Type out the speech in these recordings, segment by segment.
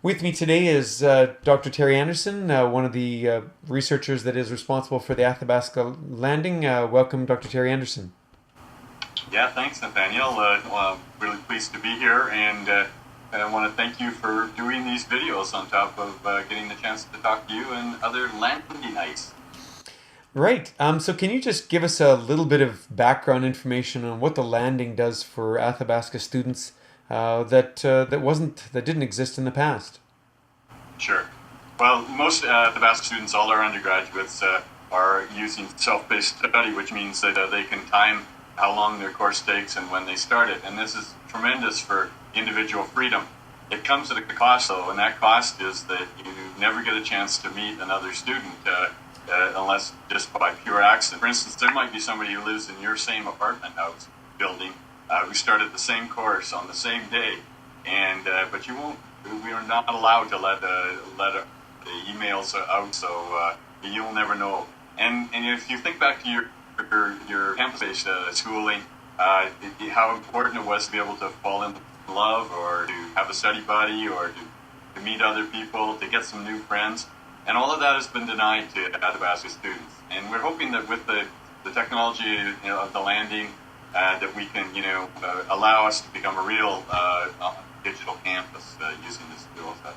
With me today is Dr. Terry Anderson, one of the researchers that is responsible for the Athabasca Landing. Welcome, Dr. Terry Anderson. Yeah, thanks, Nathaniel. Really pleased to be here, and I want to thank you for doing these videos on top of getting the chance to talk to you and other landing nights. Right. So can you just give us a little bit of background information on what the landing does for Athabasca students that didn't exist in the past? Sure. Well, most Athabasca students, all our undergraduates, are using self-paced study, which means that they can time how long their course takes and when they start it. And this is tremendous for individual freedom. It comes at a cost, though, and that cost is that you never get a chance to meet another student unless just by pure accident. For instance, there might be somebody who lives in your same apartment house building who started the same course on the same day, and but you won't. We are not allowed to let the emails out, so you'll never know. And if you think back to your campus-based schooling, how important it was to be able to fall in love, or to have a study buddy, or to meet other people, to get some new friends, and all of that has been denied to Athabasca students. And we're hoping that with the technology of the landing, that we can allow us to become a real digital campus using this tool set.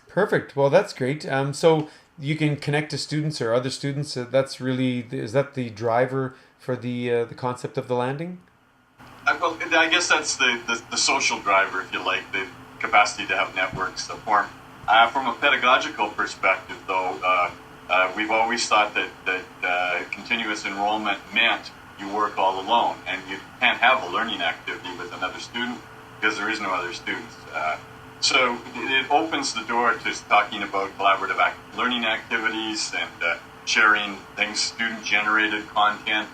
Perfect. Well, that's great. So you can connect to students or other students. Is that the driver for the concept of the landing? Well, I guess that's the social driver, if you like, the capacity to have networks that form. From a pedagogical perspective, though, we've always thought that continuous enrollment meant you work all alone, and you can't have a learning activity with another student because there is no other students. So it opens the door to talking about collaborative learning activities and sharing things, student-generated content,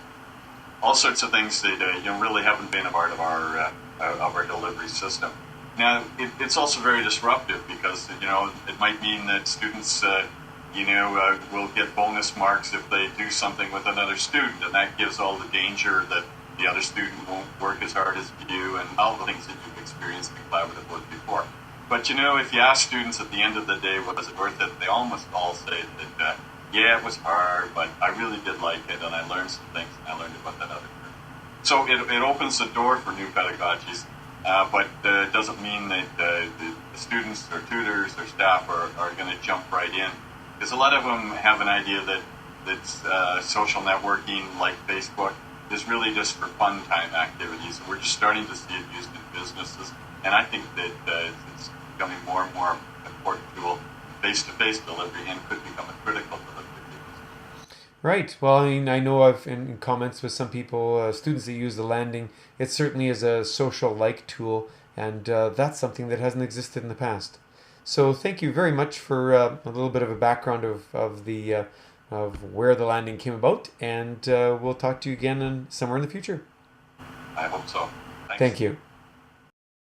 all sorts of things that really haven't been a part of our delivery system. Now, it's also very disruptive because it might mean that students will get bonus marks if they do something with another student, and that gives all the danger that the other student won't work as hard as you, and all the things that you've experienced in collaborative work before. But if you ask students at the end of the day, was it worth it? They almost all say that, yeah, it was hard, but I really did like it, and I learned some things, and I learned about that other person. So it opens the door for new pedagogies, but it doesn't mean that the students or tutors or staff are going to jump right in. Because a lot of them have an idea that social networking, like Facebook, is really just for fun time activities. We're just starting to see it used in businesses, and I think that it's becoming more and more important tool, face-to-face delivery, and could become a critical delivery. Right. Well, I know I've in comments with some people, students that use the landing, it certainly is a social-like tool, and that's something that hasn't existed in the past. So thank you very much for a little bit of a background of where the landing came about, and we'll talk to you again somewhere in the future. I hope so. Thanks. Thank you.